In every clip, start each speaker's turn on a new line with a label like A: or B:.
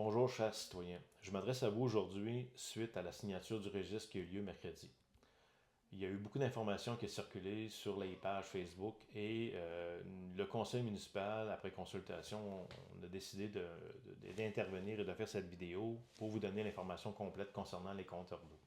A: Bonjour, chers citoyens. Je m'adresse à vous aujourd'hui suite à la signature du registre qui a eu lieu mercredi. Il y a eu beaucoup d'informations qui ont circulé sur les pages Facebook et le conseil municipal, après consultation, on a décidé d'intervenir et de faire cette vidéo pour vous donner l'information complète concernant les compteurs d'eau.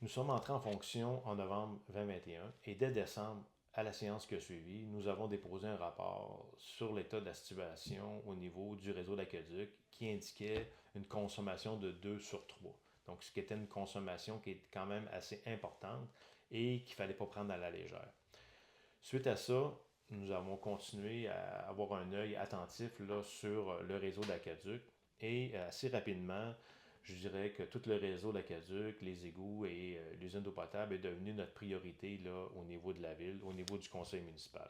A: Nous sommes entrés en fonction en novembre 2021 et dès décembre, à la séance qui a suivi, nous avons déposé un rapport sur l'état de la situation au niveau du réseau d'aqueduc qui indiquait une consommation de 2 sur 3. Donc, ce qui était une consommation qui est quand même assez importante et qu'il ne fallait pas prendre à la légère. Suite à ça, nous avons continué à avoir un œil attentif là, sur le réseau d'aqueduc et assez rapidement, je dirais que tout le réseau d'aqueduc, les égouts et l'usine d'eau potable est devenu notre priorité là, au niveau de la ville, au niveau du conseil municipal.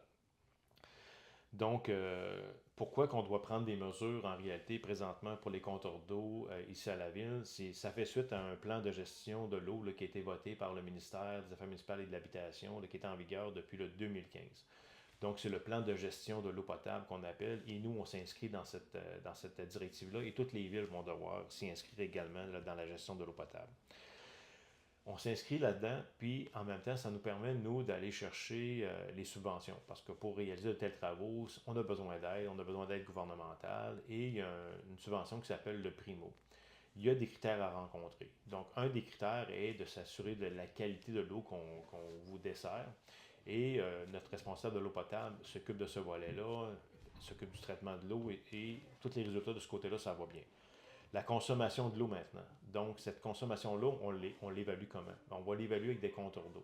A: Donc, pourquoi qu'on doit prendre des mesures en réalité présentement pour les compteurs d'eau ici à la ville? Ça fait suite à un plan de gestion de l'eau qui a été voté par le ministère des Affaires municipales et de l'Habitation, qui est en vigueur depuis le 2015. Donc, c'est le plan de gestion de l'eau potable qu'on appelle, et nous, on s'inscrit dans cette directive-là, et toutes les villes vont devoir s'y inscrire également là, dans la gestion de l'eau potable. On s'inscrit là-dedans, puis en même temps, ça nous permet, nous, d'aller chercher les subventions. Parce que pour réaliser de tels travaux, on a besoin d'aide gouvernementale, et il y a une subvention qui s'appelle le Primo. Il y a des critères à rencontrer. Donc, un des critères est de s'assurer de la qualité de l'eau qu'on vous dessert. Et notre responsable de l'eau potable s'occupe de ce volet-là, s'occupe du traitement de l'eau et tous les résultats de ce côté-là, ça va bien. La consommation de l'eau maintenant. Donc, cette consommation-là, on l'évalue comment? On va l'évaluer avec des compteurs d'eau.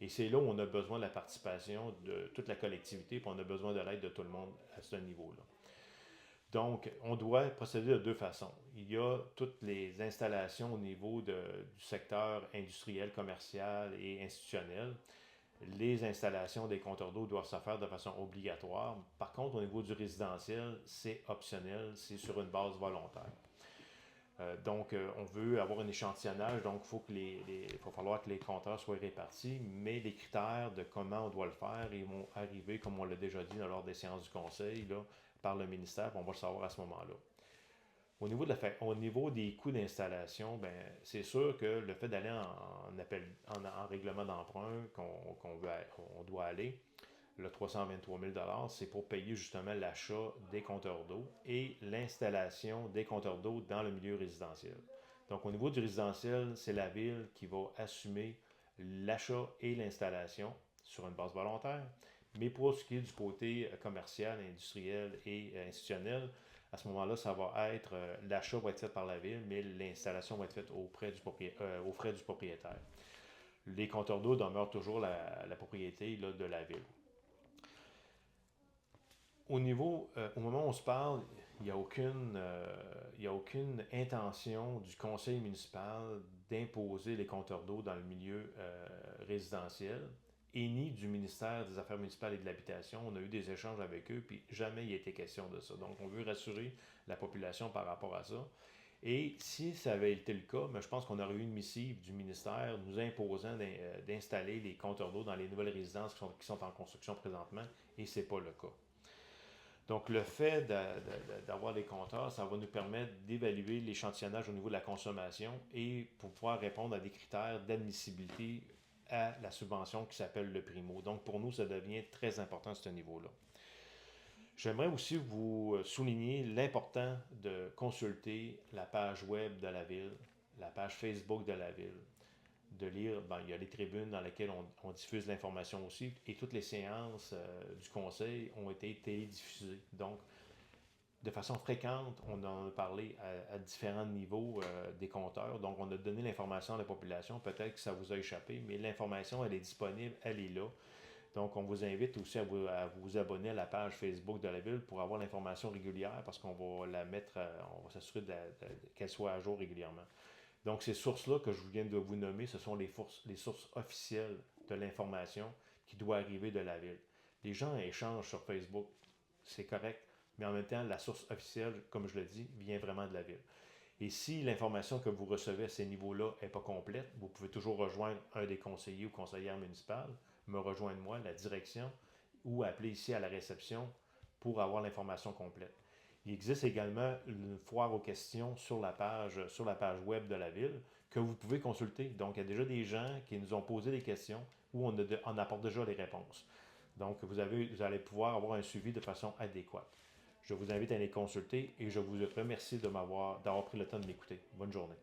A: Et c'est là où on a besoin de la participation de toute la collectivité, puis on a besoin de l'aide de tout le monde à ce niveau-là. Donc, on doit procéder de deux façons. Il y a toutes les installations au niveau du secteur industriel, commercial et institutionnel. Les installations des compteurs d'eau doivent se faire de façon obligatoire. Par contre, au niveau du résidentiel, c'est optionnel, c'est sur une base volontaire. Donc, on veut avoir un échantillonnage, donc il va falloir que les compteurs soient répartis, mais les critères de comment on doit le faire, ils vont arriver, comme on l'a déjà dit lors des séances du conseil, là, par le ministère, on va le savoir à ce moment-là. Au niveau des coûts d'installation, ben, c'est sûr que le fait d'aller en règlement d'emprunt on doit aller, le 323 000 c'est pour payer justement l'achat des compteurs d'eau et l'installation des compteurs d'eau dans le milieu résidentiel. Donc, au niveau du résidentiel, c'est la ville qui va assumer l'achat et l'installation sur une base volontaire. Mais pour ce qui est du côté commercial, industriel et institutionnel, à ce moment-là, l'achat va être fait par la ville, mais l'installation va être faite aux frais du propriétaire. Les compteurs d'eau demeurent toujours la propriété là, de la ville. Au moment où on se parle, il y a aucune intention du conseil municipal d'imposer les compteurs d'eau dans le milieu résidentiel et ni du ministère des Affaires municipales et de l'Habitation. On a eu des échanges avec eux, puis jamais il a été question de ça. Donc, on veut rassurer la population par rapport à ça. Et si ça avait été le cas, mais je pense qu'on aurait eu une missive du ministère nous imposant d'installer les compteurs d'eau dans les nouvelles résidences qui sont en construction présentement, et ce n'est pas le cas. Donc, le fait d'avoir des compteurs, ça va nous permettre d'évaluer l'échantillonnage au niveau de la consommation et pour pouvoir répondre à des critères d'admissibilité à la subvention qui s'appelle le Primo. Donc, pour nous, ça devient très important à ce niveau-là. J'aimerais aussi vous souligner l'important de consulter la page web de la ville, la page Facebook de la ville, de lire, il y a les tribunes dans lesquelles on diffuse l'information aussi, et toutes les séances du conseil ont été télédiffusées. Donc, de façon fréquente, on en a parlé à différents niveaux des compteurs. Donc, on a donné l'information à la population. Peut-être que ça vous a échappé, mais l'information, elle est disponible, elle est là. Donc, on vous invite aussi à vous abonner à la page Facebook de la ville pour avoir l'information régulière parce qu'on va la mettre, on va s'assurer qu'elle soit à jour régulièrement. Donc, ces sources-là que je viens de vous nommer, ce sont les sources officielles de l'information qui doit arriver de la ville. Les gens échangent sur Facebook, c'est correct, mais en même temps, la source officielle, comme je le dis, vient vraiment de la ville. Et si l'information que vous recevez à ces niveaux-là n'est pas complète, vous pouvez toujours rejoindre un des conseillers ou conseillères municipales, me rejoindre moi, la direction, ou appeler ici à la réception pour avoir l'information complète. Il existe également une foire aux questions sur la page web de la ville que vous pouvez consulter. Donc, il y a déjà des gens qui nous ont posé des questions où on apporte déjà les réponses. Donc, vous allez pouvoir avoir un suivi de façon adéquate. Je vous invite à les consulter et je vous remercie d'avoir pris le temps de m'écouter. Bonne journée.